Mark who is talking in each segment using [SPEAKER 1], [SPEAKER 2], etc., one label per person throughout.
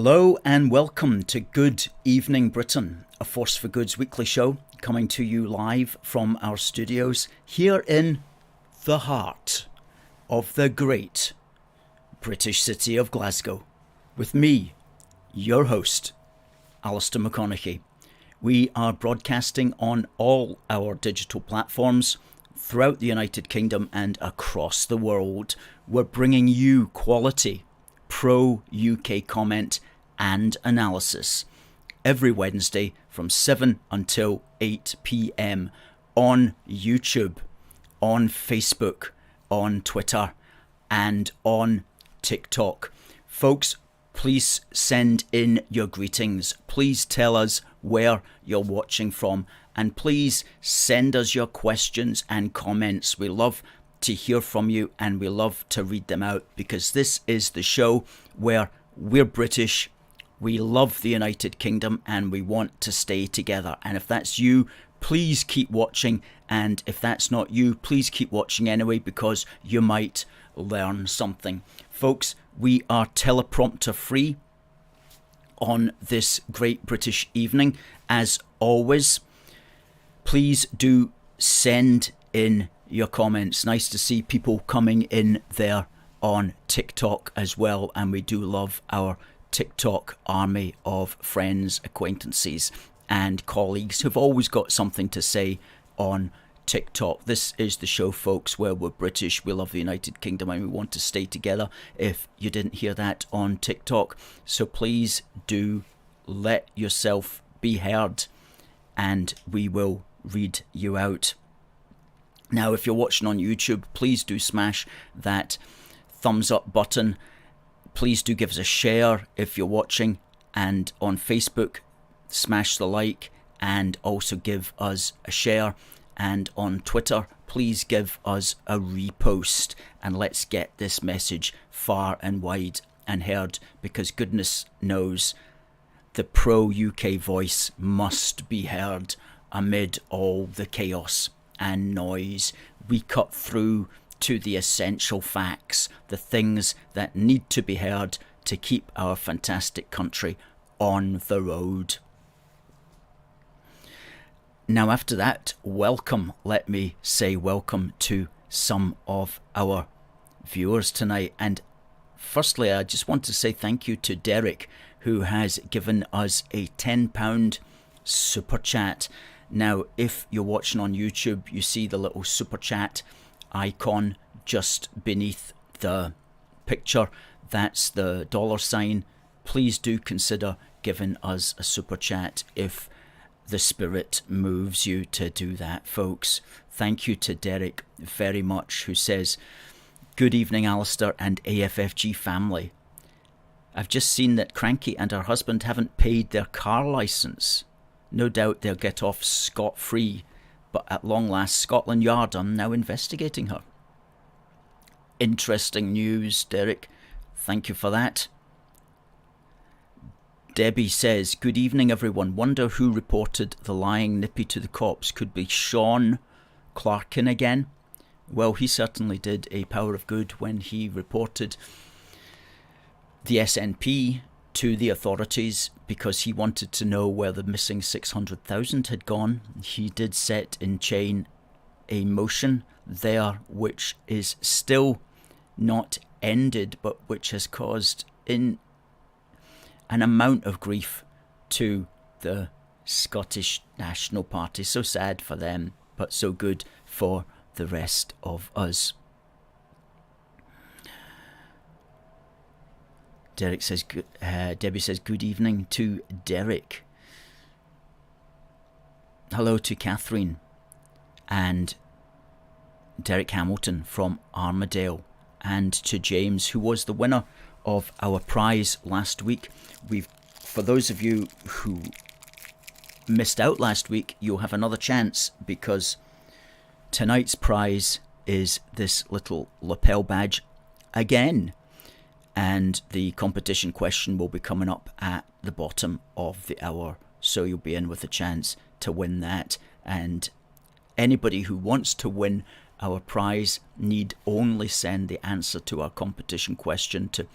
[SPEAKER 1] Hello and welcome to Good Evening Britain, a Force for Good's weekly show coming to you live from our studios here in the heart of the great British city of Glasgow, with me, your host, Alistair McConnachie. We are broadcasting on all our digital platforms throughout the United Kingdom and across the world. We're bringing you quality pro-UK comment and analysis every Wednesday from 7 until 8 p.m. on YouTube, on Facebook, on Twitter, and on TikTok. Folks, please send in your greetings. Please tell us where you're watching from, and please send us your questions and comments. We love to hear from you and we love to read them out, because this is the show where we're British, we love the United Kingdom, and we want to stay together. And if that's you, please keep watching, and if that's not you, please keep watching anyway, because you might learn something. Folks, we are teleprompter free on this great British evening. As always, please do send in your comments. Nice to see people coming in there on TikTok as well, and we do love our TikTok army of friends, acquaintances and colleagues who've always got something to say on TikTok. This is the show, folks, where we're British, we love the United Kingdom, and we want to stay together, if you didn't hear that on TikTok. So please do let yourself be heard and we will read you out. Now, if you're watching on YouTube, please do smash that thumbs up button. Please do give us a share if you're watching, and on Facebook, smash the like and also give us a share. And on Twitter, please give us a repost, and let's get this message far and wide and heard, because goodness knows the pro-UK voice must be heard amid all the chaos and noise. We cut through to the essential facts, the things that need to be heard to keep our fantastic country on the road. Now, after that, welcome, let me say welcome to some of our viewers tonight. And firstly, I just want to say thank you to Derek, who has given us a £10 super chat. Now, if you're watching on YouTube, you see the little super chat icon just beneath the picture. That's the $sign. Please do consider giving us a super chat if the spirit moves you to do that, folks. Thank you to Derek very much, who says, "Good evening, Alistair and AFFG family. I've just seen that Cranky and her husband haven't paid their car licence. No doubt they'll get off scot-free, but at long last, Scotland Yard are now investigating her." Interesting news, Derek. Thank you for that. Debbie says, "Good evening, everyone. Wonder who reported the lying Nippy to the cops. Could be Sean Clarkin again." Well, he certainly did a power of good when he reported the SNP to the authorities, because he wanted to know where the missing 600,000 had gone. He did set in chain a motion there which is still not ended, but which has caused an amount of grief to the Scottish National Party. So sad for them, but so good for the rest of us. Derek says, Debbie says, "Good evening to Derek." Hello to Catherine and Derek Hamilton from Armadale, and to James, who was the winner of our prize last week. For those of you who missed out last week, you'll have another chance, because tonight's prize is this little lapel badge again. And the competition question will be coming up at the bottom of the hour, so you'll be in with a chance to win that. And anybody who wants to win our prize need only send the answer to our competition question to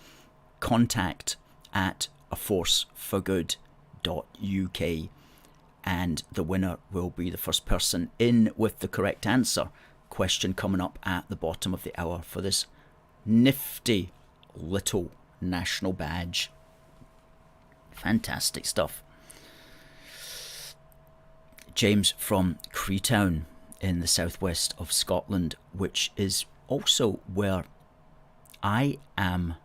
[SPEAKER 1] contact at aforceforgood.uk, and the winner will be the first person in with the correct answer. Question coming up at the bottom of the hour for this nifty little national badge. Fantastic stuff. James from Creetown in the southwest of Scotland, which is also where I am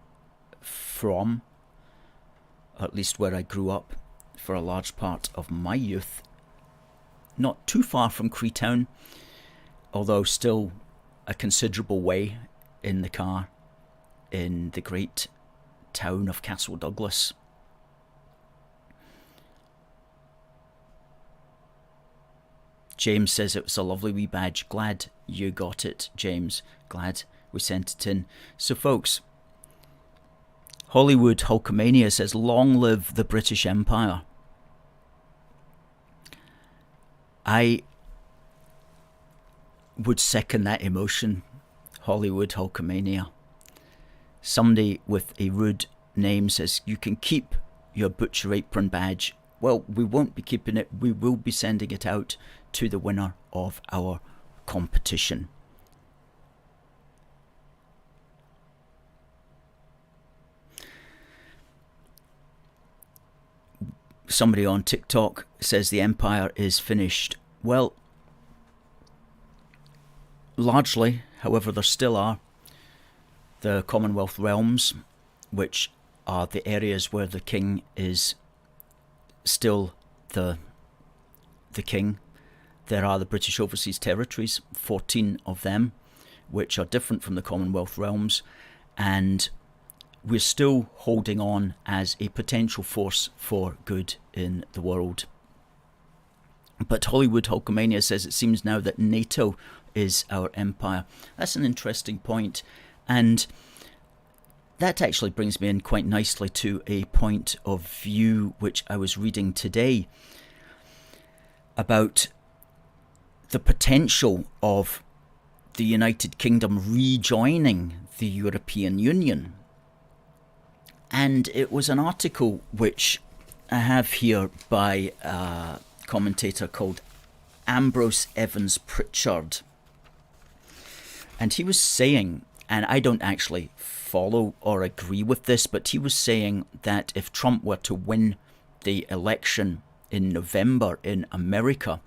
[SPEAKER 1] from, or at least where I grew up for a large part of my youth. Not too far from Creetown, although still a considerable way in the car, in the great town of Castle Douglas. James says it was a lovely wee badge. Glad you got it, James. Glad we sent it in. So folks, Hollywood Hulkamania says, long live the British Empire. I would second that emotion, Hollywood Hulkamania. Somebody with a rude name says, you can keep your butcher apron badge. Well, we won't be keeping it. We will be sending it out to the winner of our competition. Somebody on TikTok says the empire is finished. Well, largely, however, there still are the Commonwealth realms, which are the areas where the king is still the king. There are the British Overseas Territories, 14 of them, which are different from the Commonwealth realms, and we're still holding on as a potential force for good in the world. But Hollywood Hulkamania says it seems now that NATO is our empire. That's an interesting point, and that actually brings me in quite nicely to a point of view which I was reading today about the potential of the United Kingdom rejoining the European Union. And it was an article which I have here by a commentator called Ambrose Evans Pritchard. And he was saying, and I don't actually follow or agree with this, but he was saying that if Trump were to win the election in November in America,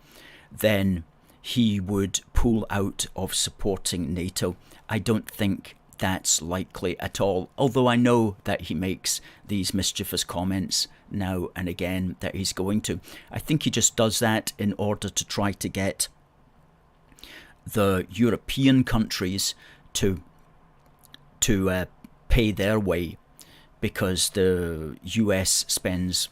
[SPEAKER 1] then he would pull out of supporting NATO. I don't think that's likely at all, although I know that he makes these mischievous comments now and again that he's going to. I think he just does that in order to try to get the European countries to pay their way, because the US spends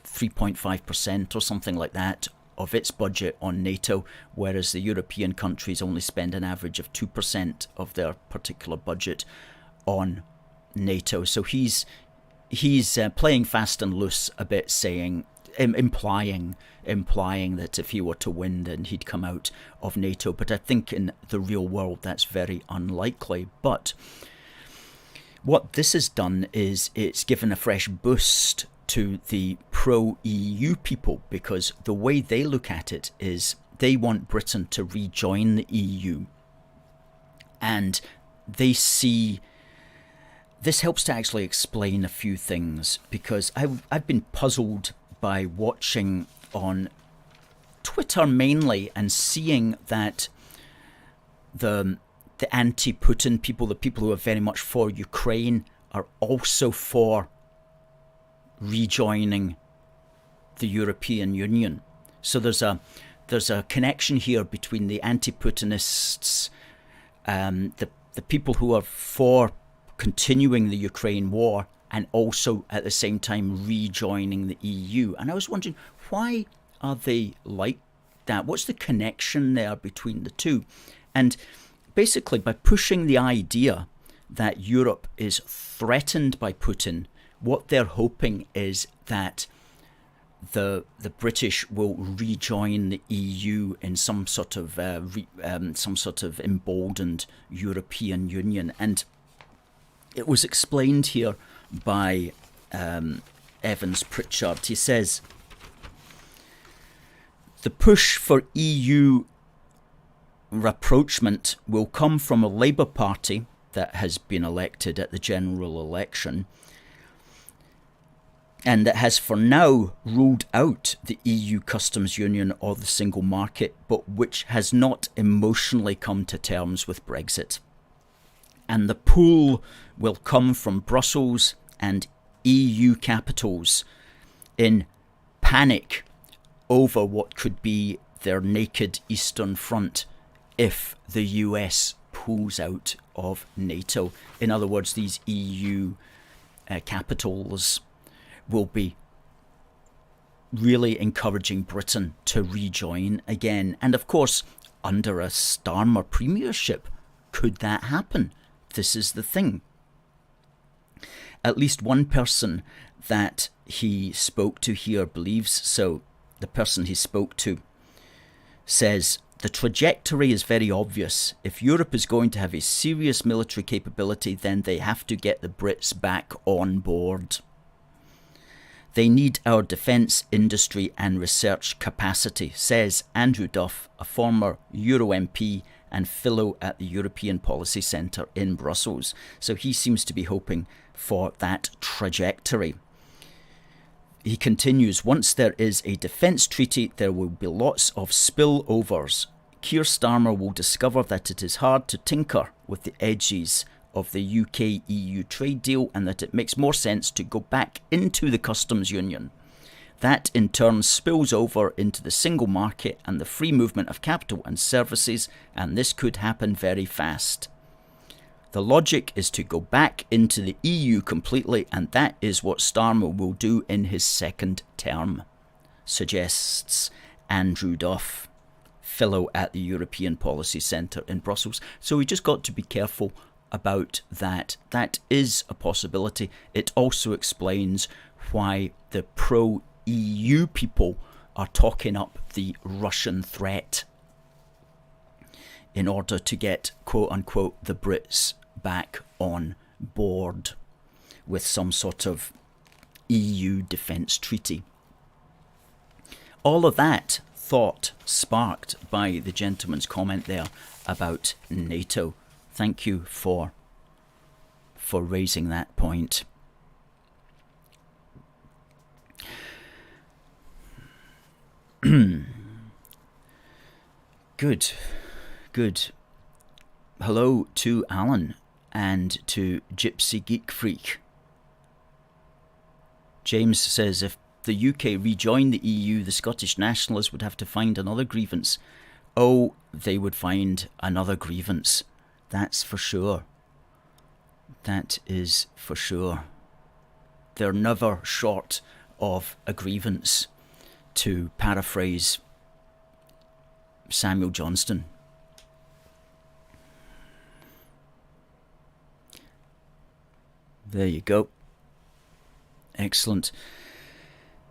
[SPEAKER 1] 3.5% or something like that of its budget on NATO, whereas the European countries only spend an average of 2% of their particular budget on NATO. So he's playing fast and loose a bit, saying, implying that if he were to win, then he'd come out of NATO. But I think in the real world that's very unlikely. But what this has done is it's given a fresh boost to the pro-EU people, because the way they look at it is they want Britain to rejoin the EU, and they see this helps to actually explain a few things, because I've been puzzled by watching on Twitter mainly and seeing that the anti-Putin people, the people who are very much for Ukraine, are also for rejoining the European Union. So there's a connection here between the anti-Putinists, the people who are for continuing the Ukraine war, and also at the same time rejoining the EU. And I was wondering, why are they like that? What's the connection there between the two? And basically, by pushing the idea that Europe is threatened by Putin, what they're hoping is that the British will rejoin the EU in some sort of emboldened European Union. And it was explained here by Evans Pritchard. He says, the push for EU rapprochement will come from a Labour Party that has been elected at the general election and that has for now ruled out the EU customs union or the single market, but which has not emotionally come to terms with Brexit. And the pull will come from Brussels and EU capitals in panic over what could be their naked Eastern Front if the US pulls out of NATO. In other words, these EU capitals will be really encouraging Britain to rejoin again. And of course, under a Starmer premiership, could that happen? This is the thing. At least one person that he spoke to here believes so. The person he spoke to says, the trajectory is very obvious. If Europe is going to have a serious military capability, then they have to get the Brits back on board. They need our defence industry and research capacity, says Andrew Duff, a former Euro MP and fellow at the European Policy Centre in Brussels. So he seems to be hoping for that trajectory. He continues, once there is a defence treaty, there will be lots of spillovers. Keir Starmer will discover that it is hard to tinker with the edges of the UK-EU trade deal and that it makes more sense to go back into the customs union. That in turn spills over into the single market and the free movement of capital and services, and this could happen very fast. The logic is to go back into the EU completely, and that is what Starmer will do in his second term, suggests Andrew Duff, fellow at the European Policy Centre in Brussels. So we just got to be careful about that. That is a possibility. It also explains why the pro-EU people are talking up the Russian threat in order to get, quote-unquote, the Brits back on board with some sort of EU defence treaty. All of that thought sparked by the gentleman's comment there about NATO. Thank you for raising that point. Good. Hello to Alan and to Gypsy Geek Freak. James says, if the UK rejoined the EU, the Scottish nationalists would have to find another grievance. Oh, they would find another grievance. That's for sure. That is for sure. They're never short of a grievance, to paraphrase Samuel Johnston. There you go. Excellent.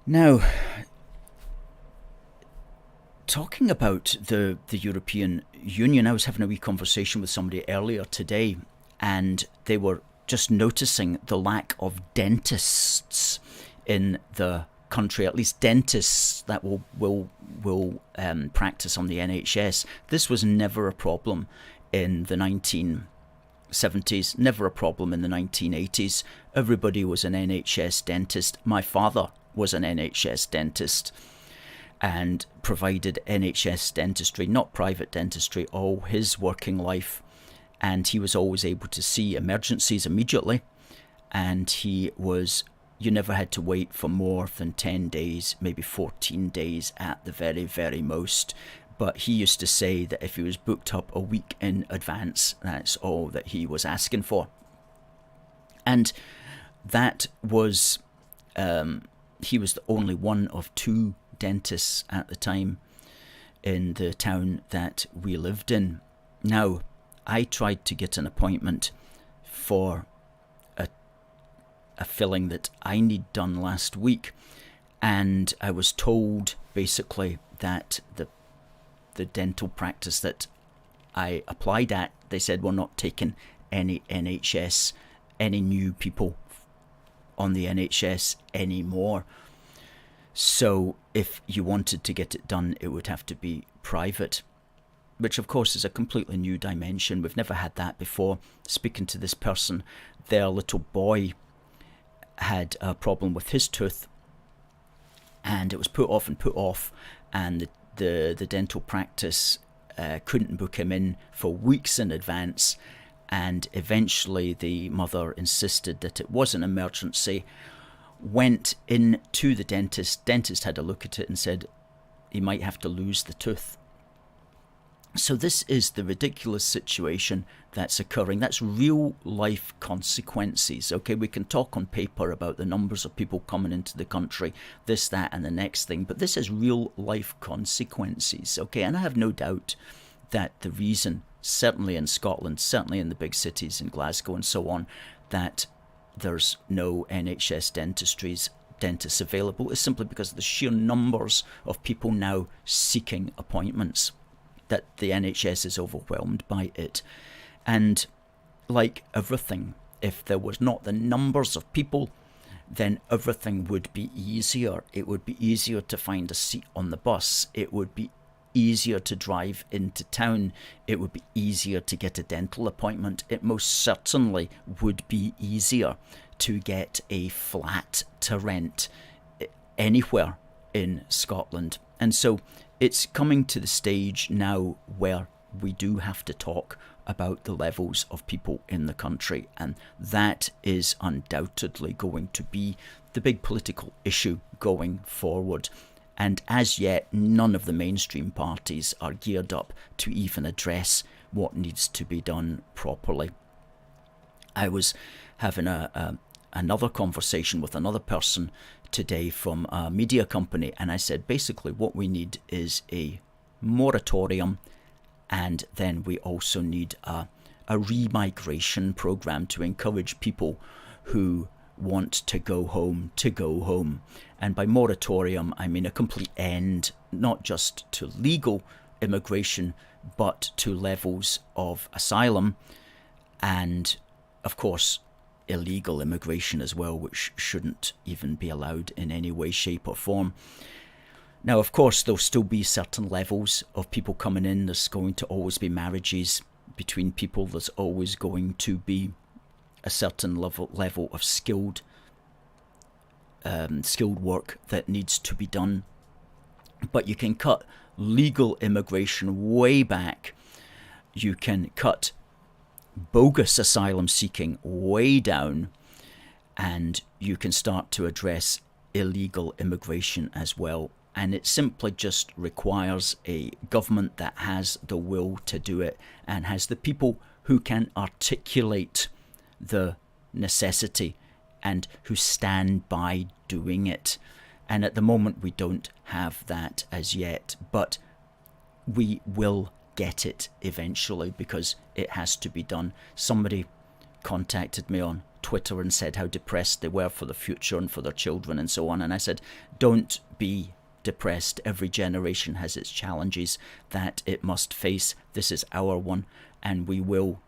[SPEAKER 1] Now, talking about the European Union, I was having a wee conversation with somebody earlier today, and they were just noticing the lack of dentists in the country, at least dentists that will practice on the NHS. This was never a problem in the 1970s, never a problem in the 1980s. Everybody was an NHS dentist. My father was an NHS dentist and provided NHS dentistry, not private dentistry, all his working life. And he was always able to see emergencies immediately. And you never had to wait for more than 10 days, maybe 14 days at the very, very most. But he used to say that if he was booked up a week in advance, that's all that he was asking for. And that was, he was the only one of two dentists at the time in the town that we lived in. Now, I tried to get an appointment for a filling that I need done last week, and I was told basically that the dental practice that I applied at, they said we're not taking any NHS, any new people on the NHS anymore. So if you wanted to get it done, it would have to be private, which of course is a completely new dimension. We've never had that before. Speaking to this person, their little boy had a problem with his tooth, and it was put off, and the dental practice couldn't book him in for weeks in advance, and eventually the mother insisted that it was an emergency, went in to the dentist had a look at it and said he might have to lose the tooth. So this is the ridiculous situation that's occurring. That's real life consequences. Okay, we can talk on paper about the numbers of people coming into the country, this, that, and the next thing, but this is real life consequences. Okay, and I have no doubt that the reason, certainly in Scotland, certainly in the big cities in Glasgow and so on, that there's no NHS dentists available is simply because of the sheer numbers of people now seeking appointments, that the NHS is overwhelmed by it. And like everything, if there was not the numbers of people, then everything would be easier. It would be easier to find a seat on the bus. It would be easier to drive into town. It would be easier to get a dental appointment. It most certainly would be easier to get a flat to rent anywhere in Scotland. And so it's coming to the stage now where we do have to talk about the levels of people in the country, and that is undoubtedly going to be the big political issue going forward. And as yet, none of the mainstream parties are geared up to even address what needs to be done properly. I was having another conversation with another person today from a media company, and I said basically what we need is a moratorium, and then we also need a remigration program to encourage people who want to go home to go home. And by moratorium I mean a complete end, not just to legal immigration but to levels of asylum, and of course illegal immigration as well, which shouldn't even be allowed in any way, shape or form. Now, of course, there'll still be certain levels of people coming in. There's going to always be marriages between people. There's always going to be a certain level of skilled work that needs to be done. But you can cut legal immigration way back. You can cut bogus asylum seeking way down, and you can start to address illegal immigration as well. And it simply just requires a government that has the will to do it and has the people who can articulate the necessity and who stand by doing it. And at the moment we don't have that as yet, but we will get it eventually because it has to be done. Somebody contacted me on Twitter and said how depressed they were for the future and for their children and so on, and I said, don't be depressed. Every generation has its challenges that it must face. This is our one, and we will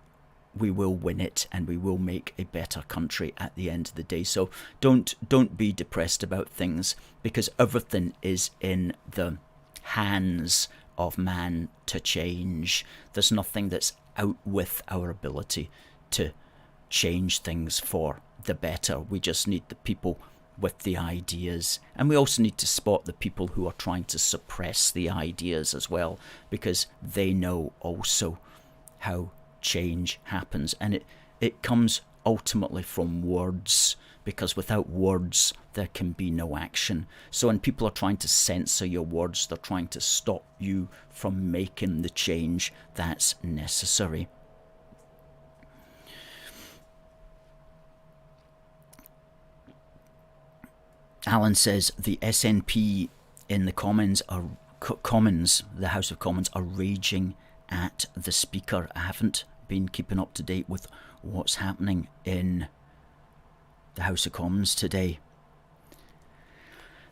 [SPEAKER 1] win it, and we will make a better country at the end of the day. So don't be depressed about things, because everything is in the hands of man to change. There's nothing that's out with our ability to change things for the better. We just need the people with the ideas, and we also need to spot the people who are trying to suppress the ideas as well, because they know also how change happens, and it comes ultimately from words, because without words there can be no action. So when people are trying to censor your words, they're trying to stop you from making the change that's necessary. Alan says the SNP in the Commons, the House of Commons, are raging at the Speaker. I haven't been keeping up to date with what's happening in the House of Commons today.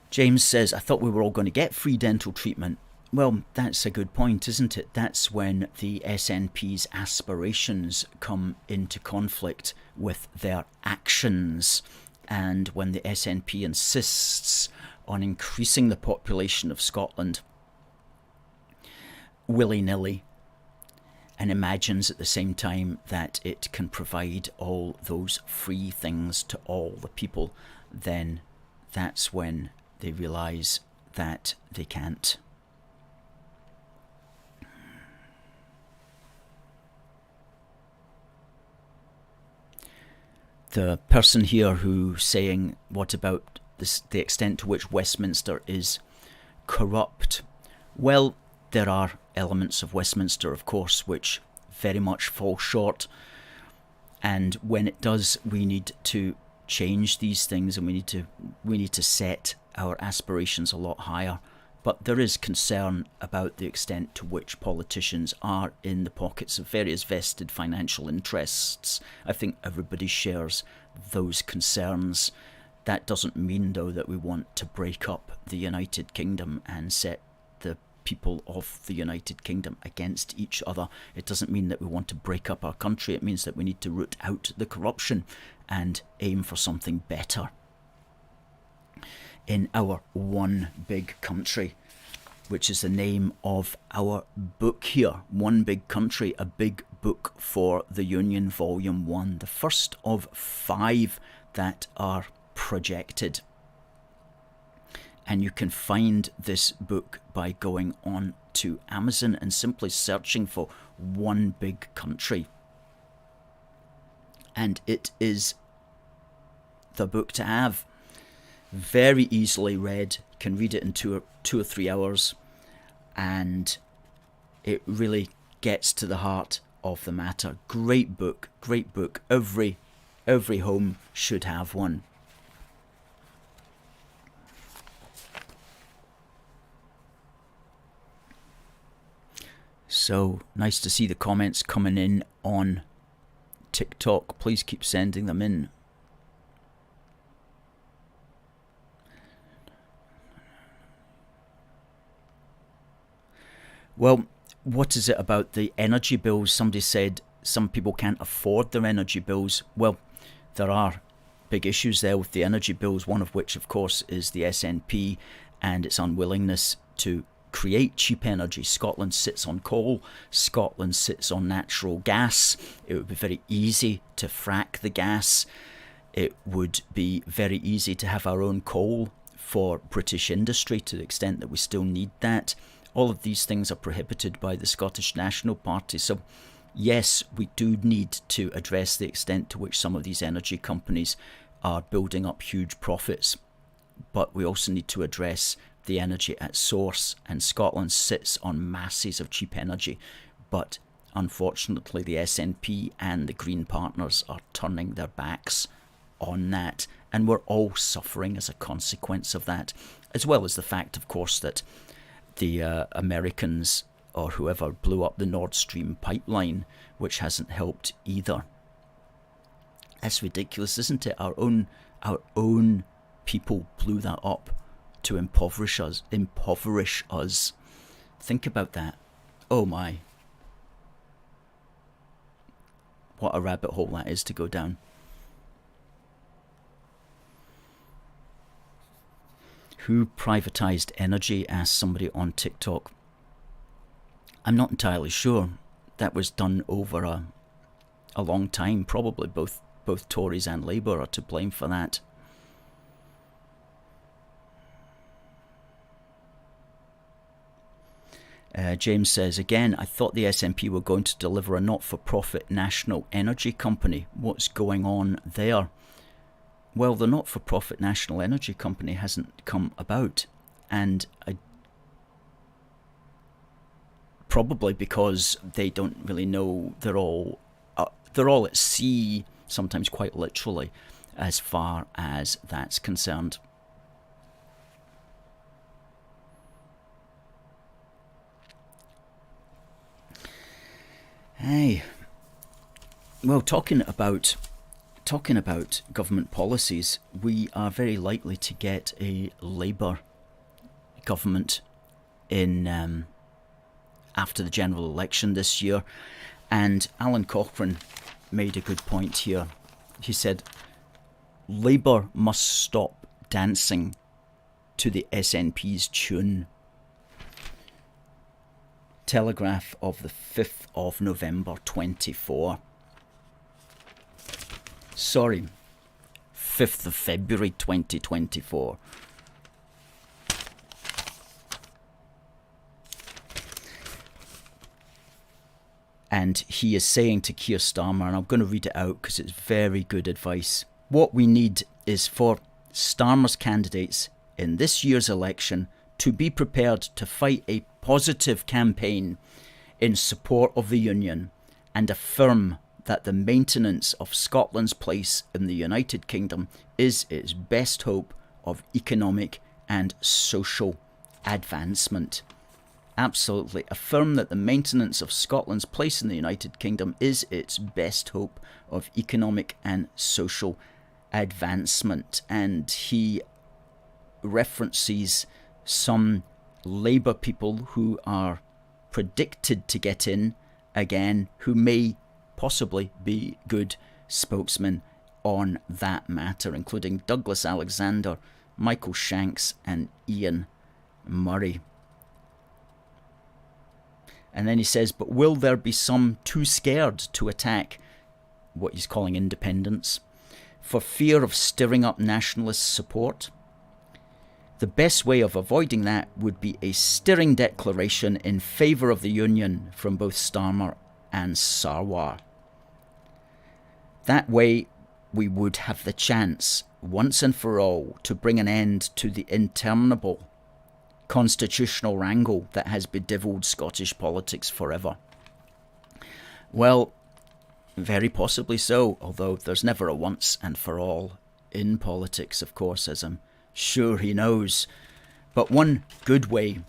[SPEAKER 1] James says, I thought we were all going to get free dental treatment. Well, that's a good point, isn't it? That's when the SNP's aspirations come into conflict with their actions. and when the SNP insists on increasing the population of Scotland willy-nilly, and imagines at the same time that it can provide all those free things to all the people, then that's when they realise that they can't. The person here who's saying, what about this, the extent to which Westminster is corrupt? Well, there are elements of Westminster, of course, which very much fall short. And when it does, we need to change these things, and we need to set our aspirations a lot higher. But there is concern about the extent to which politicians are in the pockets of various vested financial interests. I think everybody shares those concerns. That doesn't mean, though, that we want to break up the United Kingdom and set the people of the United Kingdom against each other. It doesn't mean that we want to break up our country. It means that we need to root out the corruption and aim for something better in our one big country, which is the name of our book here. One Big Country, a big book for the Union, Volume 1, the first of 5 that are projected. And you can find this book by going on to Amazon and simply searching for One Big Country. And it is the book to have. Very easily read, can read it in 2 or 3 hours, and it really gets to the heart of the matter. Great book, great book. Every home should have one. So nice to see the comments coming in on TikTok. Please keep sending them in. Well, what is it about the energy bills? Somebody said some people can't afford their energy bills. Well, there are big issues there with the energy bills, one of which, of course, is the SNP and its unwillingness to create cheap energy. Scotland sits on coal. Scotland sits on natural gas. It would be very easy to frack the gas. It would be very easy to have our own coal for British industry to the extent that we still need that. All of these things are prohibited by the Scottish National Party. So, yes, we do need to address the extent to which some of these energy companies are building up huge profits. But we also need to address the energy at source. And Scotland sits on masses of cheap energy. But unfortunately, the SNP and the Green partners are turning their backs on that. And we're all suffering as a consequence of that. As well as the fact, of course, that the Americans or whoever blew up the Nord Stream pipeline, which hasn't helped either. That's ridiculous, isn't it? Our own people blew that up to impoverish us. Think about that. Oh my. What a rabbit hole that is to go down. Who privatised energy? Asked somebody on TikTok. I'm not entirely sure. That was done over a long time. Probably both Tories and Labour are to blame for that. James says, again, I thought the SNP were going to deliver a not-for-profit national energy company. What's going on there? Well, the not-for-profit national energy company hasn't come about, and probably because they don't really know. They're all at sea, sometimes quite literally, as far as that's concerned. Hey, well, talking about government policies, we are very likely to get a Labour government in after the general election this year. And Alan Cochrane made a good point here. He said, Labour must stop dancing to the SNP's tune. Telegraph of the 5th of November 24. Sorry, 5th of February 2024. And he is saying to Keir Starmer, and I'm going to read it out because it's very good advice. What we need is for Starmer's candidates in this year's election to be prepared to fight a positive campaign in support of the Union and affirm that the maintenance of Scotland's place in the United Kingdom is its best hope of economic and social advancement. Absolutely. Affirm that the maintenance of Scotland's place in the United Kingdom is its best hope of economic and social advancement. And he references some Labour people who are predicted to get in again, who may possibly be good spokesmen on that matter, including Douglas Alexander, Michael Shanks and Ian Murray. And then he says, but will there be some too scared to attack what he's calling independence for fear of stirring up nationalist support? The best way of avoiding that would be a stirring declaration in favour of the Union from both Starmer and Sarwar. That way we would have the chance, once and for all, to bring an end to the interminable constitutional wrangle that has bedevilled Scottish politics forever. Well, very possibly so, although there's never a once and for all in politics, of course, as I'm sure he knows. But one good way,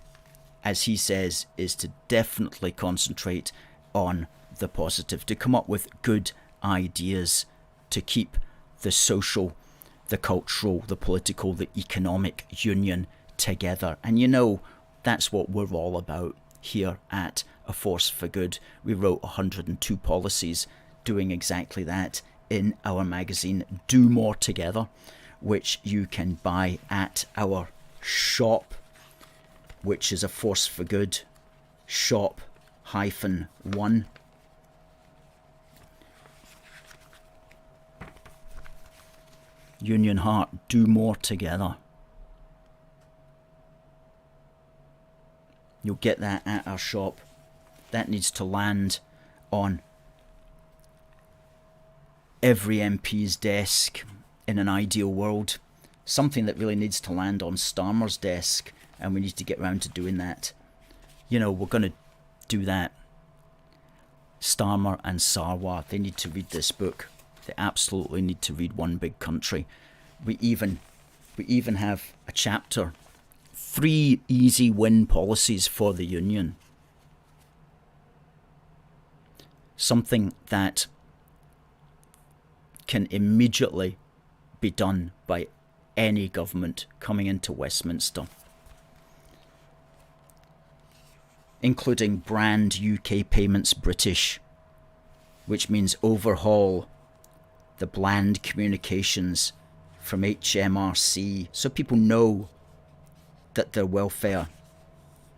[SPEAKER 1] as he says, is to definitely concentrate on the positive, to come up with good ideas to keep the social, the cultural, the political, the economic union together. And you know, that's what we're all about here at A Force for Good. We wrote 102 policies doing exactly that in our magazine, Do More Together, which you can buy at our shop, which is A Force for Good shop-1. Union Heart, Do More Together. You'll get that at our shop. That needs to land on every MP's desk in an ideal world. Something that really needs to land on Starmer's desk, and we need to get round to doing that. You know, we're going to do that. Starmer and Sarwar, they need to read this book. They absolutely need to read One Big Country. We even have a chapter, 3 easy win policies for the Union. Something that can immediately be done by any government coming into Westminster, including brand UK payments British, which means overhaul the bland communications from HMRC so people know that their welfare,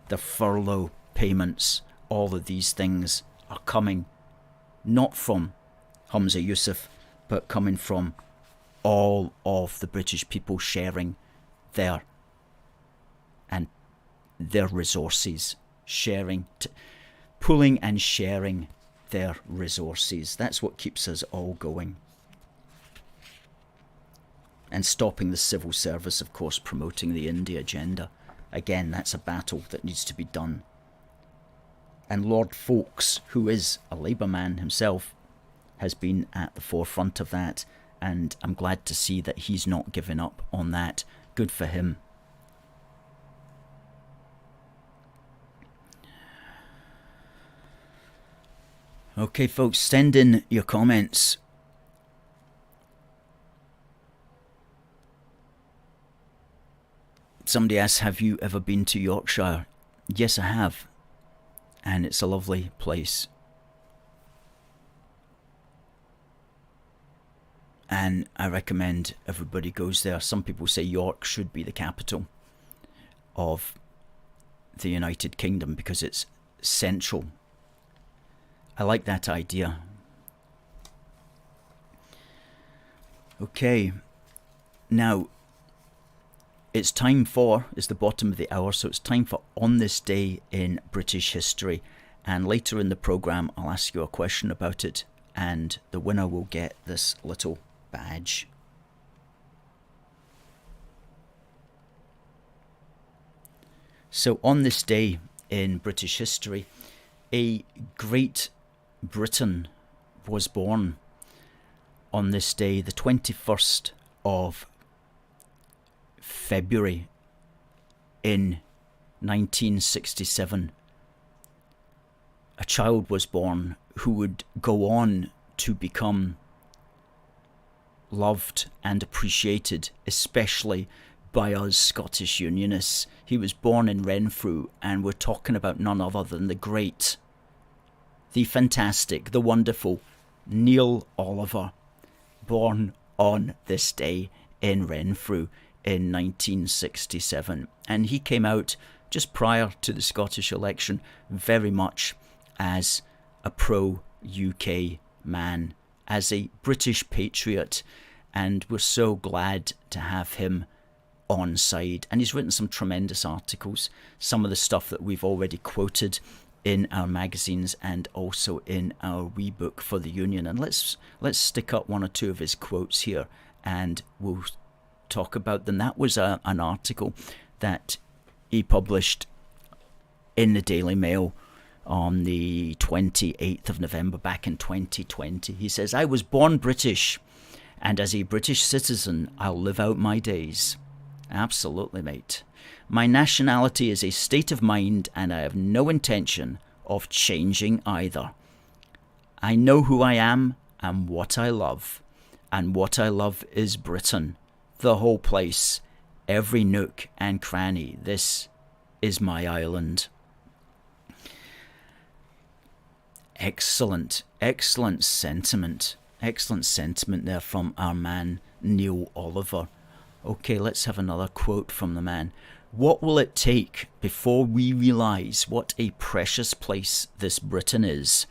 [SPEAKER 1] their furlough payments, all of these things are coming not from Humza Yousaf, but coming from all of the British people sharing their resources, pooling and sharing their resources. That's what keeps us all going. And stopping the civil service, of course, promoting the India agenda. Again, that's a battle that needs to be done. And Lord Foulkes, who is a Labour man himself, has been at the forefront of that, and I'm glad to see that he's not given up on that. Good for him. Okay, folks, send in your comments. Somebody asks, have you ever been to Yorkshire? Yes, I have. And it's a lovely place. and I recommend everybody goes there. Some people say York should be the capital of the United Kingdom because it's central. I like that idea. Okay, now it's time for, it's the bottom of the hour, so it's time for On This Day in British History. And later in the programme, I'll ask you a question about it, and the winner will get this little badge. So on this day in British history, a Great Britain was born. On this day, the 21st of February in 1967, a child was born who would go on to become loved and appreciated, especially by us Scottish Unionists. He was born in Renfrew, and we're talking about none other than the great, the fantastic, the wonderful Neil Oliver, born on this day in Renfrew in 1967. And he came out just prior to the Scottish election very much as a pro-UK man, as a British patriot, and we're so glad to have him on side. And he's written some tremendous articles, some of the stuff that we've already quoted in our magazines and also in our wee book for the Union. And let's stick up one or two of his quotes here and we'll talk about them. That was an article that he published in the Daily Mail on the 28th of November back in 2020. He says, "I was born British, and as a British citizen, I'll live out my days." Absolutely, mate. "My nationality is a state of mind, and I have no intention of changing either. I know who I am and what I love, and what I love is Britain, the whole place, every nook and cranny. This is my island." Excellent sentiment. Excellent sentiment there from our man, Neil Oliver. Okay, let's have another quote from the man. "What will it take before we realise what a precious place this Britain is?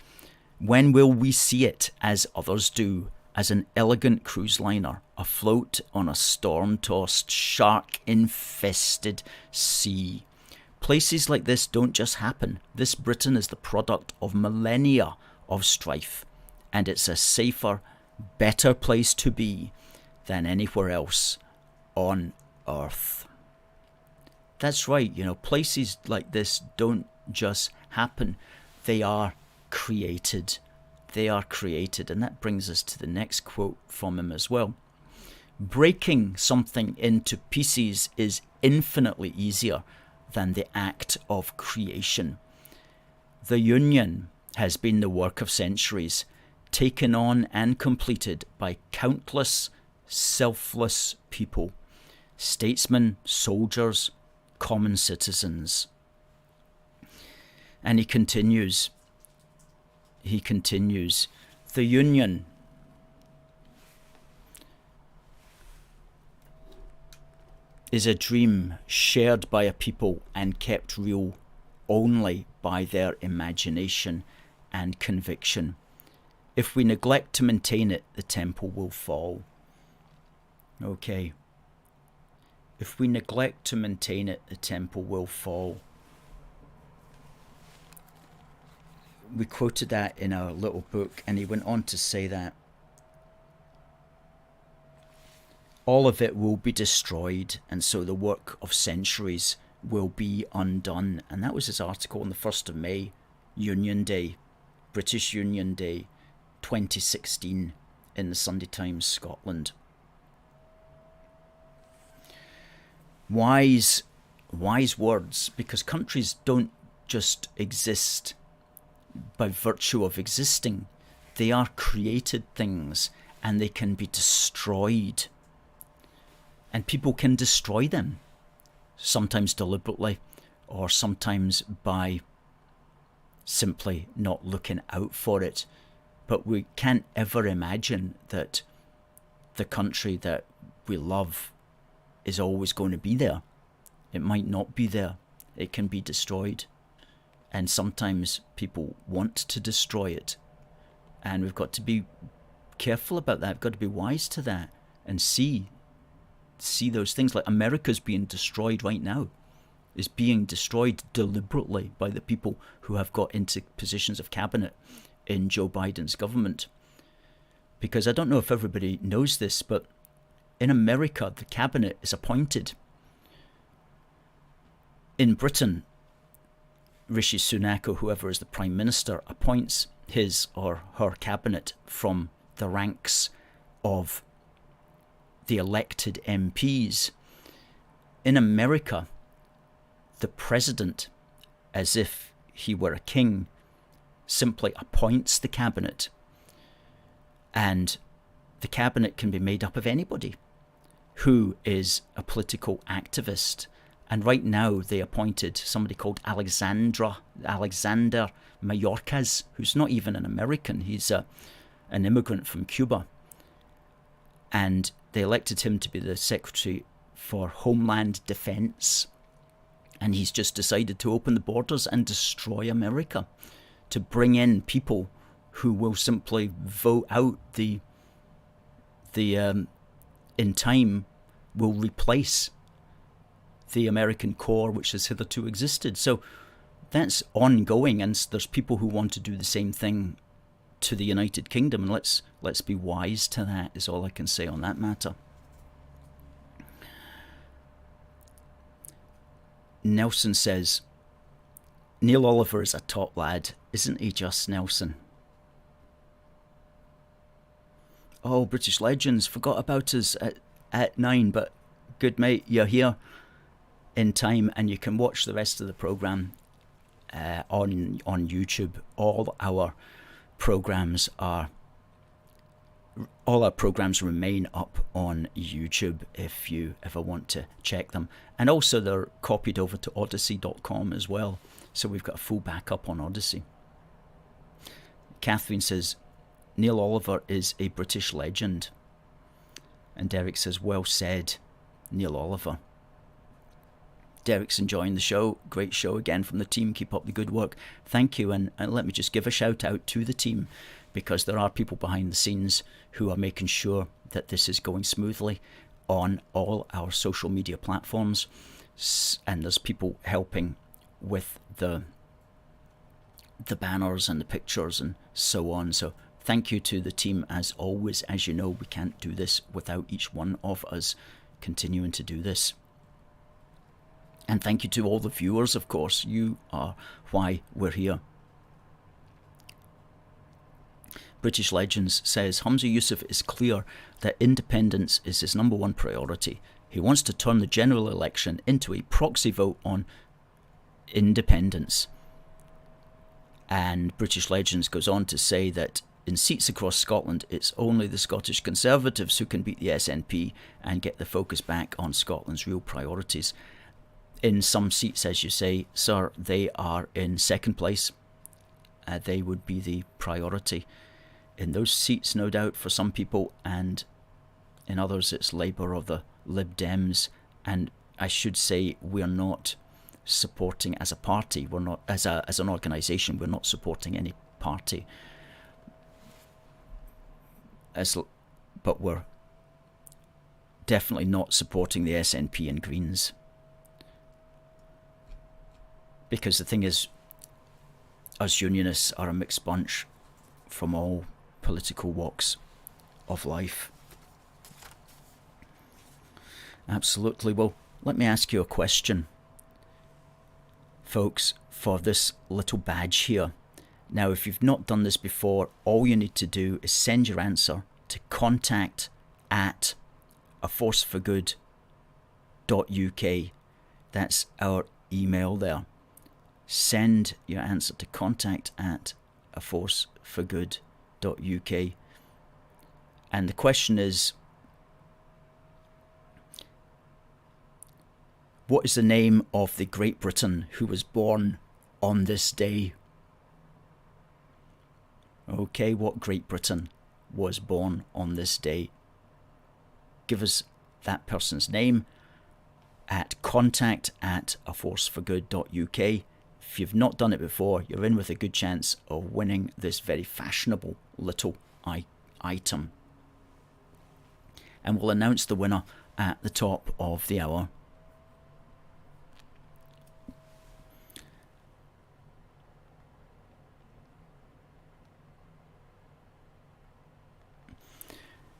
[SPEAKER 1] When will we see it, as others do, as an elegant cruise liner afloat on a storm-tossed, shark-infested sea? Places like this don't just happen. This Britain is the product of millennia of strife, and it's a safer, better place to be than anywhere else on earth." That's right, places like this don't just happen. They are created. They are created. And that brings us to the next quote from him as well. "Breaking something into pieces is infinitely easier than the act of creation. The Union has been the work of centuries, taken on and completed by countless selfless people, statesmen, soldiers, common citizens." And he continues, "The Union is a dream shared by a people and kept real only by their imagination and conviction. If we neglect to maintain it, the temple will fall." Okay. If we neglect to maintain it, the temple will fall. We quoted that in our little book, and he went on to say that all of it will be destroyed, and so the work of centuries will be undone. And that was his article on the 1st of May, Union Day, British Union Day, 2016, in the Sunday Times, Scotland. Wise words, because countries don't just exist by virtue of existing. They are created things, and they can be destroyed. And people can destroy them, sometimes deliberately, or sometimes by simply not looking out for it. But we can't ever imagine that the country that we love is always going to be there. It might not be there. It can be destroyed. And sometimes people want to destroy it. And we've got to be careful about that. We've got to be wise to that and see those things. Like America's being destroyed right now. Is being destroyed deliberately by the people who have got into positions of cabinet in Joe Biden's government. Because I don't know if everybody knows this, but in America, the cabinet is appointed. In Britain, Rishi Sunak, or whoever is the Prime Minister, appoints his or her cabinet from the ranks of the elected MPs. In America, the president, as if he were a king, simply appoints the cabinet. And the cabinet can be made up of anybody who is a political activist. And right now they appointed somebody called Alexander Mayorkas, who's not even an American. He's an immigrant from Cuba. And they elected him to be the Secretary for Homeland Defense. And he's just decided to open the borders and destroy America, to bring in people who will simply vote out in time will replace the American core which has hitherto existed. So that's ongoing, and there's people who want to do the same thing to the United Kingdom, and let's be wise to that, is all I can say on that matter. Nelson says, Neil Oliver is a top lad, isn't he just, Nelson? Oh, British Legends, forgot about us at 9, but good mate, you're here in time, and you can watch the rest of the programme on YouTube. All our programmes remain up on YouTube if you ever want to check them. And also they're copied over to odyssey.com as well. So we've got a full backup on Odyssey. Catherine says, Neil Oliver is a British legend. And Derek says, well said, Neil Oliver. Derek's enjoying the show. Great show again from the team. Keep up the good work. Thank you. And let me just give a shout out to the team, because there are people behind the scenes who are making sure that this is going smoothly on all our social media platforms. And there's people helping with the banners and the pictures and so on. So thank you to the team as always. As you know, we can't do this without each one of us continuing to do this. And thank you to all the viewers, of course. You are why we're here. British Legends says, Humza Yousaf is clear that independence is his number one priority. He wants to turn the general election into a proxy vote on independence. And British Legends goes on to say that in seats across Scotland, it's only the Scottish Conservatives who can beat the SNP and get the focus back on Scotland's real priorities. In some seats, as you say, sir, they are in second place. They would be the priority in those seats, no doubt, for some people, and in others it's Labour or the Lib Dems. And I should say, we're not supporting as a party, we're not as an organisation, we're not supporting any party, but we're definitely not supporting the SNP and Greens. Because the thing is, us Unionists are a mixed bunch from all political walks of life. Absolutely. Well, let me ask you a question, folks, for this little badge here. Now, if you've not done this before, all you need to do is send your answer to contact@aforceforgood.uk. That's our email there. Send your answer to contact@aforceforgood.uk. And the question is, what is the name of the Great Britain who was born on this day? Okay, what Great Britain was born on this day? give us that person's name at contact@aforceforgood.uk. If you've not done it before, you're in with a good chance of winning this very fashionable little item. And we'll announce the winner at the top of the hour.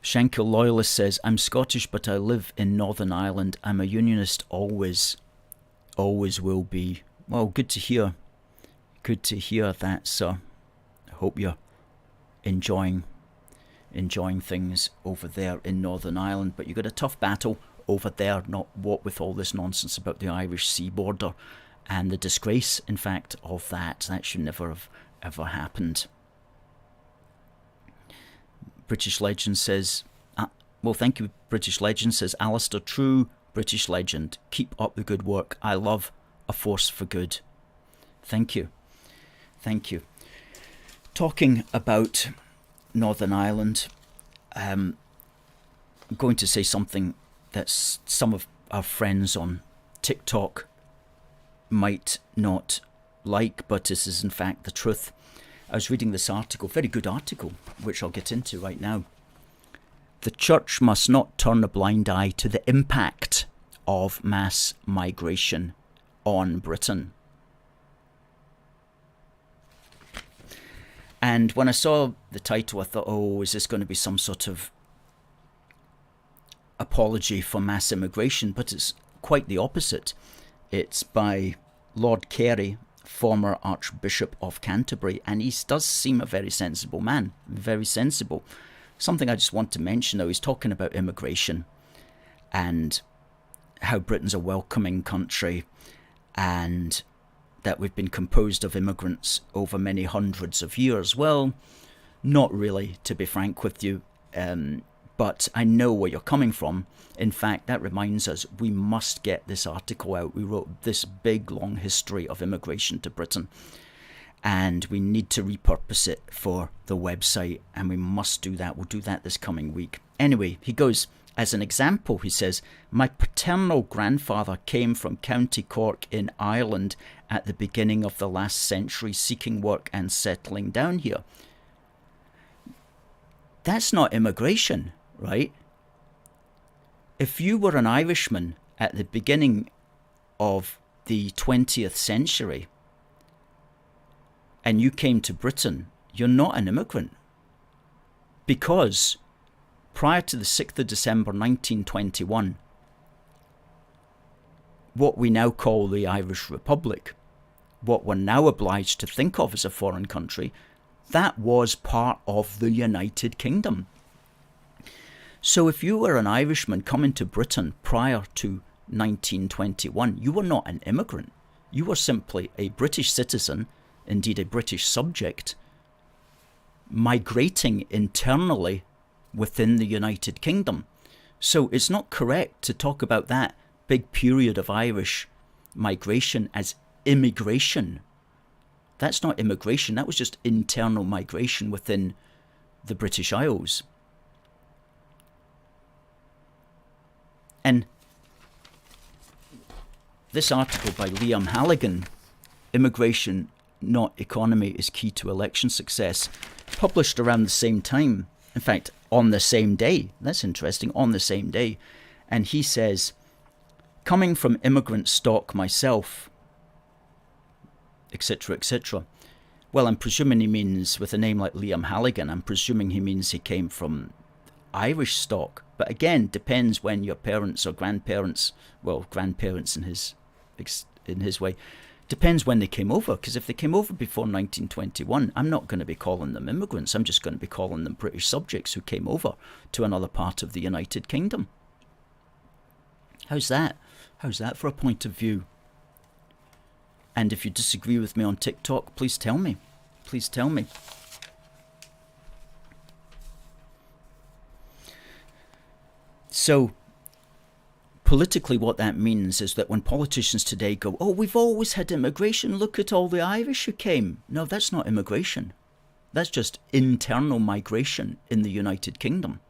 [SPEAKER 1] Shankill Loyalist says, I'm Scottish but I live in Northern Ireland. I'm a Unionist, always will be. Well, good to hear. Good to hear that, sir. I hope you're enjoying things over there in Northern Ireland. But you got a tough battle over there, not what with all this nonsense about the Irish sea border and the disgrace, in fact, of that. That should never have ever happened. British Legend says, well, thank you, British Legend says, Alistair, true British legend. Keep up the good work. I love A Force for Good. Thank you. Thank you. Talking about Northern Ireland, I'm going to say something that some of our friends on TikTok might not like, but this is in fact the truth. I was reading this article, very good article, which I'll get into right now. The church must not turn a blind eye to the impact of mass migration on Britain. And when I saw the title, I thought, oh, is this going to be some sort of apology for mass immigration? But it's quite the opposite. It's by Lord Carey, former Archbishop of Canterbury, and he does seem a very sensible man, very sensible. Something I just want to mention, though, he's talking about immigration and how Britain's a welcoming country and that we've been composed of immigrants over many hundreds of years. Well, not really, to be frank with you, but I know where you're coming from. In fact, that reminds us we must get this article out. We wrote this big, long history of immigration to Britain, and we need to repurpose it for the website, and we must do that. We'll do that this coming week. Anyway, he goes, as an example, he says, my paternal grandfather came from County Cork in Ireland at the beginning of the last century, seeking work and settling down here. That's not immigration, right? If you were an Irishman at the beginning of the 20th century and you came to Britain, you're not an immigrant. Because prior to the 6th of December 1921, what we now call the Irish Republic, what we're now obliged to think of as a foreign country, that was part of the United Kingdom. So if you were an Irishman coming to Britain prior to 1921, you were not an immigrant. You were simply a British citizen, indeed a British subject, migrating internally within the United Kingdom. So it's not correct to talk about that big period of Irish migration as immigration. That's not immigration, that was just internal migration within the British Isles. And this article by Liam Halligan, Immigration, Not Economy is Key to Election Success, published around the same time. In fact, on the same day. That's interesting, on the same day. And he says, coming from immigrant stock myself, etc., etc. Well, I'm presuming he means, with a name like Liam Halligan, I'm presuming he means he came from Irish stock. But again, depends when your parents or grandparents, well, grandparents in his way, depends when they came over. Because if they came over before 1921, I'm not going to be calling them immigrants. I'm just going to be calling them British subjects who came over to another part of the United Kingdom. How's that? How's that for a point of view? And if you disagree with me on TikTok, please tell me. Please tell me. So, politically what that means is that when politicians today go, oh, we've always had immigration, look at all the Irish who came. No, that's not immigration. That's just internal migration in the United Kingdom.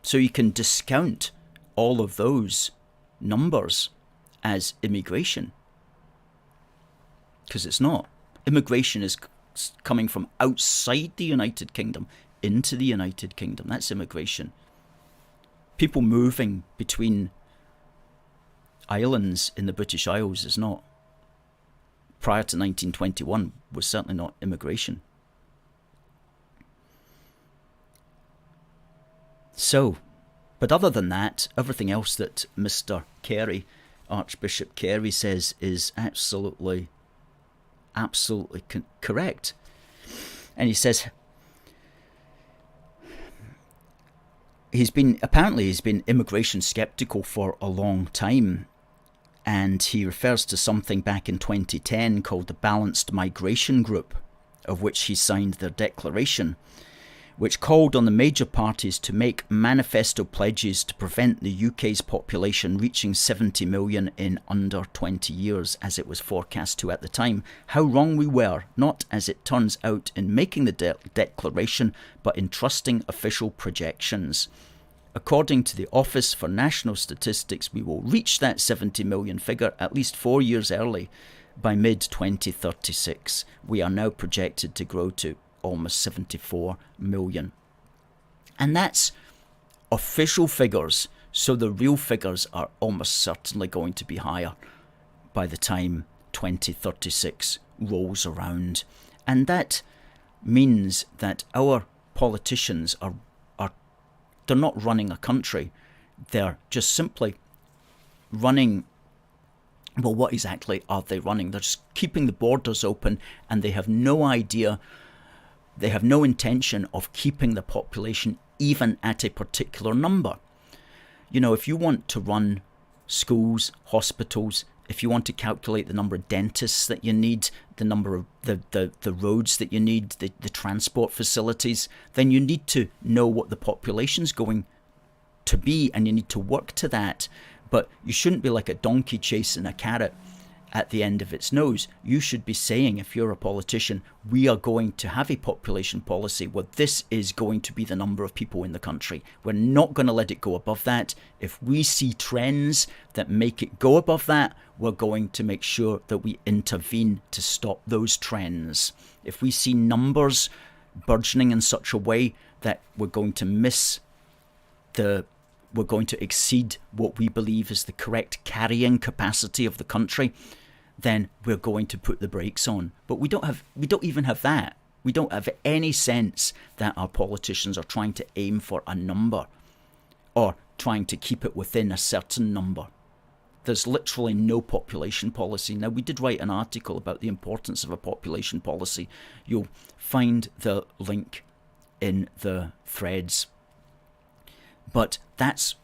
[SPEAKER 1] So you can discount all of those numbers as immigration, because it's not. Immigration is coming from outside the United Kingdom into the United Kingdom. That's immigration. People moving between islands in the British Isles is not. Prior to 1921 was certainly not immigration. So, but other than that, everything else that Mr. Carey, Archbishop Carey, says is absolutely correct. And he says he's been immigration skeptical for a long time, and he refers to something back in 2010 called the Balanced Migration Group, of which he signed their declaration, which called on the major parties to make manifesto pledges to prevent the UK's population reaching 70 million in under 20 years, as it was forecast to at the time. How wrong we were, not as it turns out in making the declaration, but in trusting official projections. According to the Office for National Statistics, we will reach that 70 million figure at least 4 years early, by mid-2036. We are now projected to grow to almost 74 million. And that's official figures, so the real figures are almost certainly going to be higher by the time 2036 rolls around. And that means that our politicians they're not running a country, they're just simply running. Well, what exactly are they running? They're just keeping the borders open, and they have no idea, they have no intention of keeping the population even at a particular number. You know, if you want to run schools, hospitals, if you want to calculate the number of dentists that you need, the number of the roads that you need, the transport facilities, then you need to know what the population's going to be, and you need to work to that. But you shouldn't be like a donkey chasing a carrot at the end of its nose. You should be saying, if you're a politician, we are going to have a population policy where this is going to be the number of people in the country. We're not going to let it go above that. If we see trends that make it go above that, we're going to make sure that we intervene to stop those trends. If we see numbers burgeoning in such a way that we're going to exceed what we believe is the correct carrying capacity of the country, then we're going to put the brakes on. But we don't even have that. We don't have any sense that our politicians are trying to aim for a number or trying to keep it within a certain number. There's literally no population policy. Now, we did write an article about the importance of a population policy. You'll find the link in the threads. But that's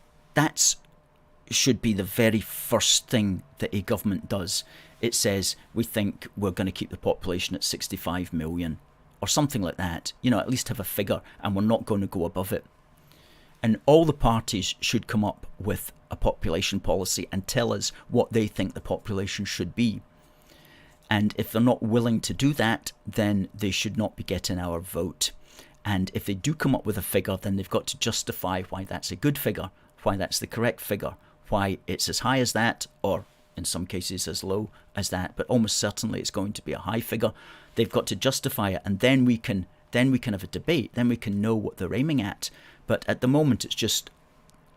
[SPEAKER 1] should be the very first thing that a government does. It says, we think we're going to keep the population at 65 million or something like that. You know, at least have a figure, and we're not going to go above it. And all the parties should come up with a population policy and tell us what they think the population should be. And if they're not willing to do that, then they should not be getting our vote. And if they do come up with a figure, then they've got to justify why that's a good figure, why that's the correct figure, why it's as high as that, or in some cases as low as that, but almost certainly it's going to be a high figure. They've got to justify it, and then we can have a debate, then we can know what they're aiming at. But at the moment, it's just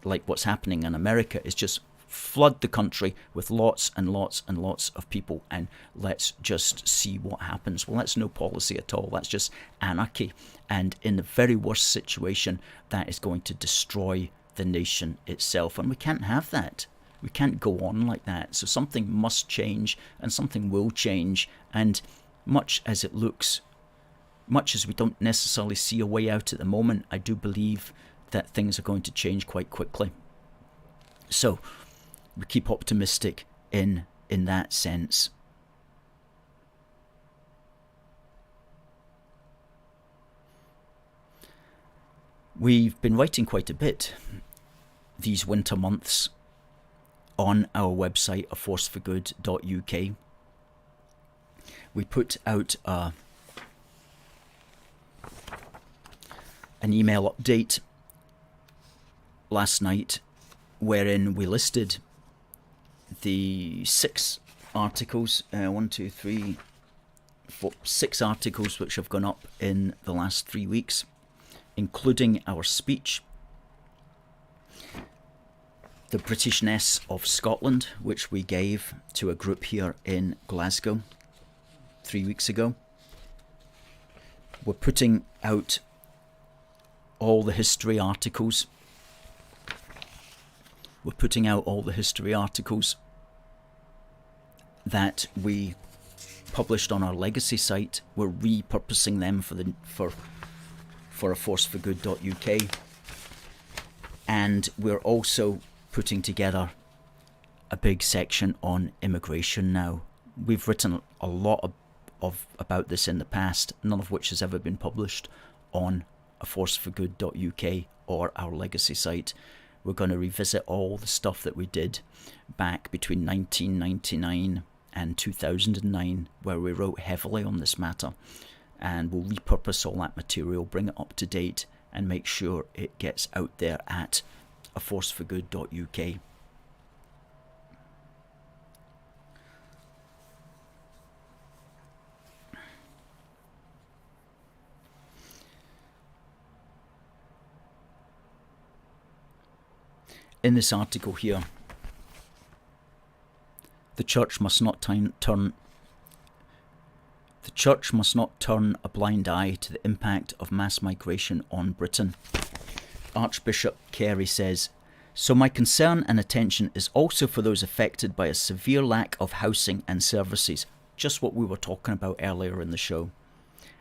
[SPEAKER 1] like what's happening in America, is just flood the country with lots and lots and lots of people, and let's just see what happens. Well, that's no policy at all. That's just anarchy. And in the very worst situation, that is going to destroy the nation itself. And we can't have that. We can't go on like that. So something must change, and something will change. And much as it looks, much as we don't necessarily see a way out at the moment, I do believe that things are going to change quite quickly. So we keep optimistic in that sense. We've been writing quite a bit these winter months on our website, aforceforgood.uk. We put out an email update last night, wherein we listed the 6 articles, 6 articles which have gone up in the last 3 weeks, including our speech, the Britishness of Scotland, which we gave to a group here in Glasgow 3 weeks ago. We're putting out all the history articles. We're putting out all the history articles that we published on our legacy site. We're repurposing them for a forceforgood.uk, and we're also putting together a big section on immigration now. We've written a lot about this in the past, none of which has ever been published on a forceforgood.uk or our legacy site. We're going to revisit all the stuff that we did back between 1999 and 2009, where we wrote heavily on this matter, and we'll repurpose all that material, bring it up to date, and make sure it gets out there at a forceforgood.uk. In this article here, the church must not turn a blind eye to the impact of mass migration on Britain. Archbishop Carey says, "So my concern and attention is also for those affected by a severe lack of housing and services," just what we were talking about earlier in the show.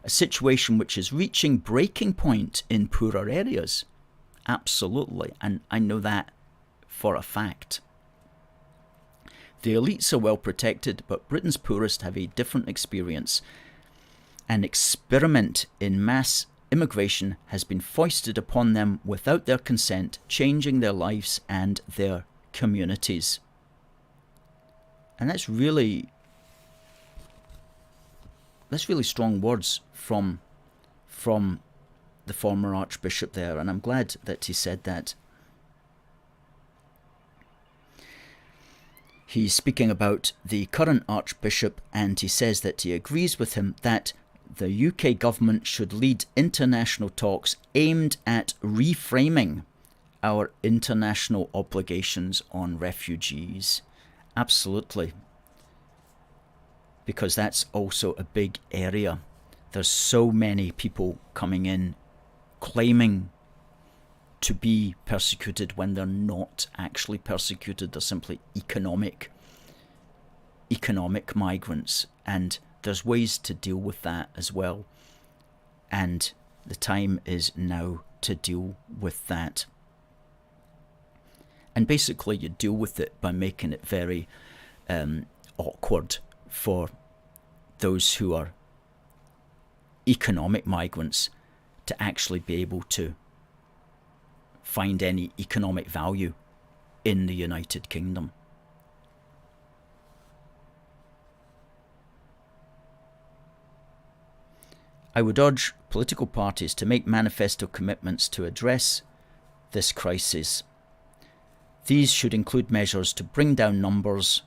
[SPEAKER 1] "A situation which is reaching breaking point in poorer areas." Absolutely, and I know that for a fact. "The elites are well protected, but Britain's poorest have a different experience. An experiment in mass immigration has been foisted upon them without their consent, changing their lives and their communities." And that's really strong words from the former Archbishop there, and I'm glad that he said that. He's speaking about the current Archbishop, and he says that he agrees with him that the UK government should lead international talks aimed at reframing our international obligations on refugees. Absolutely. Because that's also a big area. There's so many people coming in claiming to be persecuted when they're not actually persecuted. They're simply economic migrants, and there's ways to deal with that as well, and the time is now to deal with that. And basically you deal with it by making it very awkward for those who are economic migrants to actually be able to find any economic value in the United Kingdom. "I would urge political parties to make manifesto commitments to address this crisis. These should include measures to bring down numbers,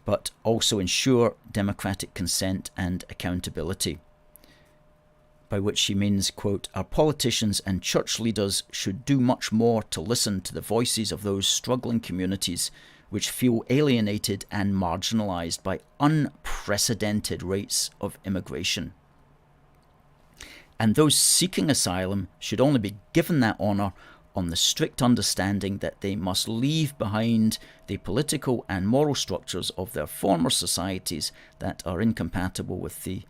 [SPEAKER 1] but also ensure democratic consent and accountability." By which he means, quote, "Our politicians and church leaders should do much more to listen to the voices of those struggling communities which feel alienated and marginalised by unprecedented rates of immigration. And those seeking asylum should only be given that honour on the strict understanding that they must leave behind the political and moral structures of their former societies that are incompatible with the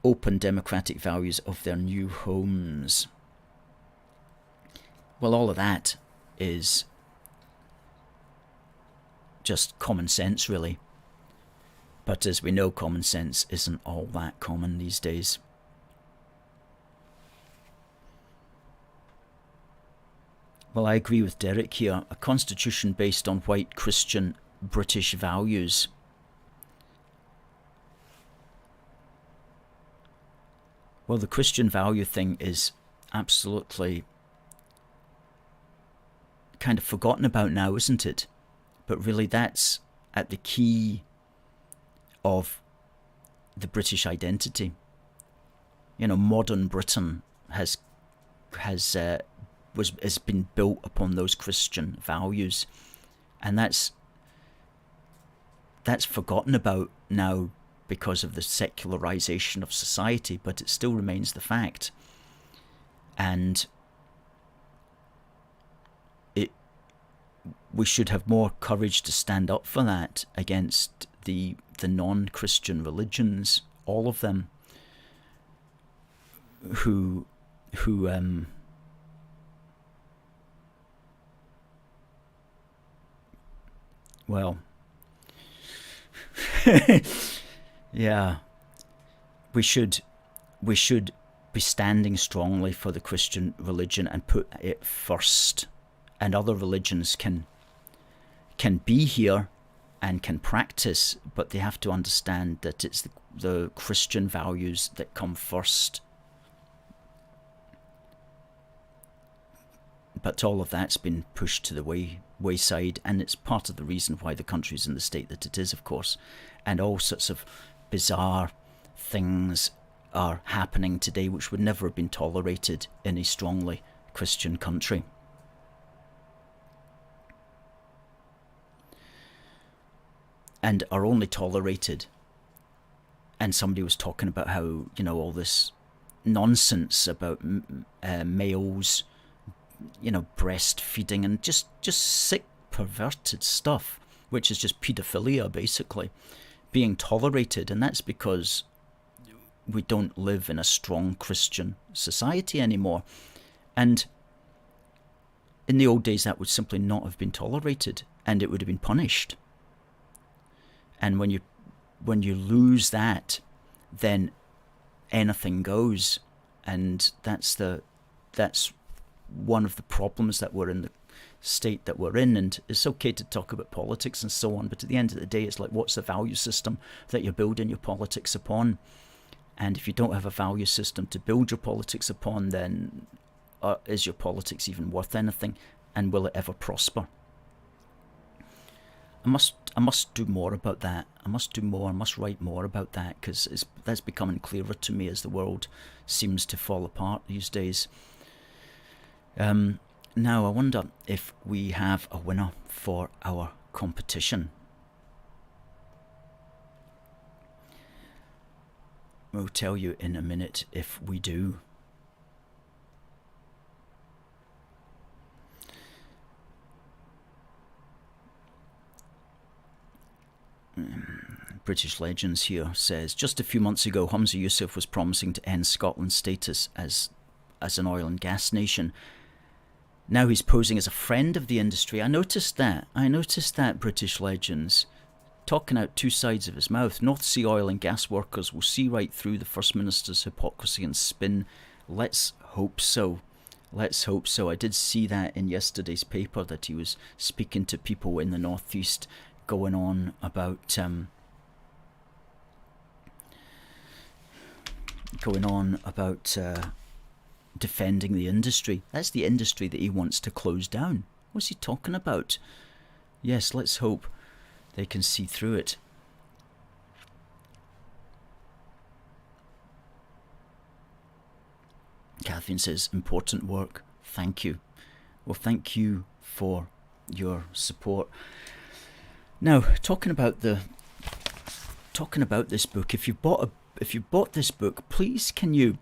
[SPEAKER 1] open democratic values of their new homes." Well, all of that is just common sense, really. But as we know, common sense isn't all that common these days. Well, I agree with Derek here. A constitution based on white Christian British values. Well, the Christian value thing is absolutely kind of forgotten about now, isn't it? But really, that's at the key of the British identity. You know, modern Britain has been built upon those Christian values, and that's forgotten about now because of the secularization of society, but it still remains the fact. And we should have more courage to stand up for that against the non-Christian religions, all of them, who well, yeah, we should be standing strongly for the Christian religion and put it first, and other religions can be here and can practice, but they have to understand that it's the Christian values that come first. But all of that's been pushed to the wayside, and it's part of the reason why the country's in the state that it is, of course. And all sorts of bizarre things are happening today which would never have been tolerated in a strongly Christian country. And are only tolerated. And somebody was talking about how, you know, all this nonsense about males, you know, breastfeeding and just sick, perverted stuff, which is just paedophilia, basically, being tolerated. And that's because we don't live in a strong Christian society anymore. And in the old days, that would simply not have been tolerated, and it would have been punished. And when you lose that, then anything goes, and that's one of the problems that we're in the state that we're in. And it's okay to talk about politics and so on, but at the end of the day, it's like, what's the value system that you're building your politics upon? And if you don't have a value system to build your politics upon, then is your politics even worth anything, and will it ever prosper? I must do more about that. I must write more about that, because that's becoming clearer to me as the world seems to fall apart these days. Now, I wonder if we have a winner for our competition. We'll tell you in a minute if we do. British Legends here says, just a few months ago, Humza Yousaf was promising to end Scotland's status as an oil and gas nation. Now he's posing as a friend of the industry. I noticed that, British Legends. Talking out two sides of his mouth. North Sea oil and gas workers will see right through the First Minister's hypocrisy and spin. Let's hope so. Let's hope so. I did see that in yesterday's paper, that he was speaking to people in the Northeast, going on about defending the industry. That's the industry that he wants to close down. What's he talking about? Yes, let's hope they can see through it. Catherine says, important work. Thank you. Well, thank you for your support. Now, talking about this book, if you bought this book, please can you,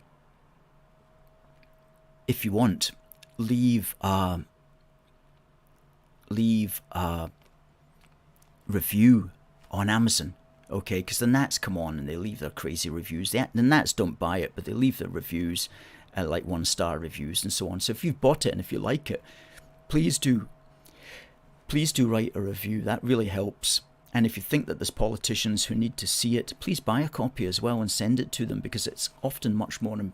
[SPEAKER 1] if you want, leave a review on Amazon, okay? Because the Nats come on and they leave their crazy reviews. The Nats don't buy it, but they leave their reviews, like 1-star reviews and so on. So if you've bought it and if you like it, please do write a review. That really helps. And if you think that there's politicians who need to see it, please buy a copy as well and send it to them, because it's often much more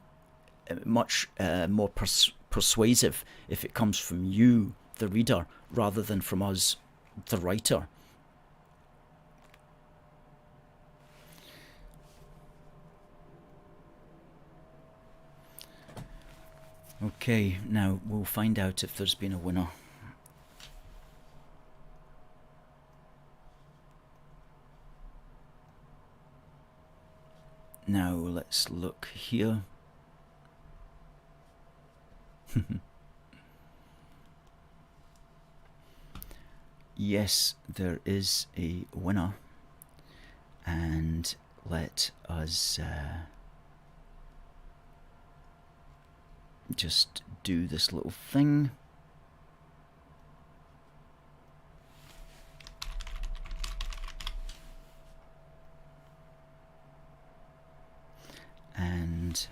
[SPEAKER 1] persuasive if it comes from you, the reader, rather than from us, the writer. Okay, now we'll find out if there's been a winner Now let's look here. Yes, there is a winner, and let us just do this little thing. And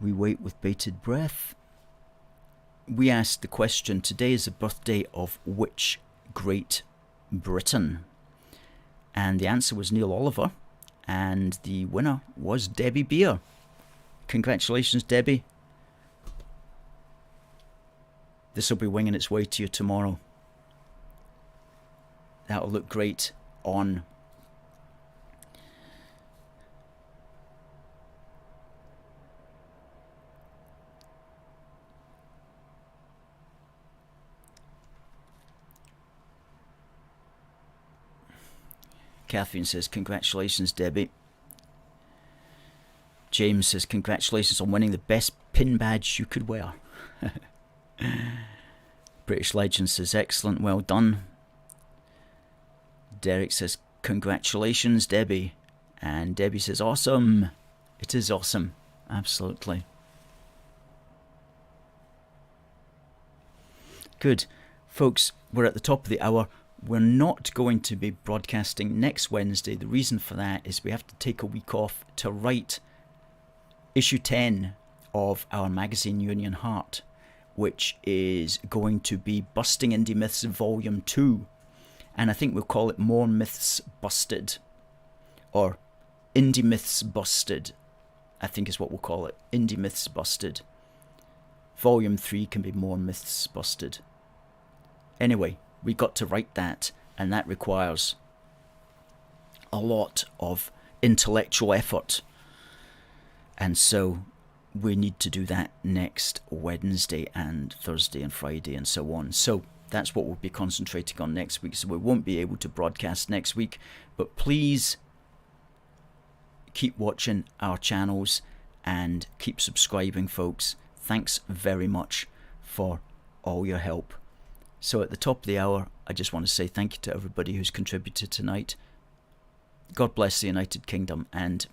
[SPEAKER 1] we wait with bated breath. We asked the question, today is the birthday of which Great Britain? And the answer was Neil Oliver, and the winner was Debbie Beer. Congratulations, Debbie. This will be winging its way to you tomorrow. That'll look great on Catherine says, congratulations, Debbie. James says, congratulations on winning the best pin badge you could wear. British Legend says, excellent, well done. Derek says, congratulations, Debbie. And Debbie says, awesome. It is awesome. Absolutely. Good. Folks, we're at the top of the hour. We're not going to be broadcasting next Wednesday. The reason for that is we have to take a week off to write issue 10 of our magazine Union Heart, which is going to be Busting Indie Myths Volume 2. And I think we'll call it More Myths Busted, or Indie Myths Busted, I think is what we'll call it. Indie Myths Busted. Volume 3 can be More Myths Busted. Anyway, we got to write that, and that requires a lot of intellectual effort. And so we need to do that next Wednesday and Thursday and Friday and so on. So that's what we'll be concentrating on next week. So we won't be able to broadcast next week, but please keep watching our channels and keep subscribing, folks. Thanks very much for all your help. So at the top of the hour, I just want to say thank you to everybody who's contributed tonight. God bless the United Kingdom, and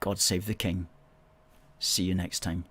[SPEAKER 1] God save the King. See you next time.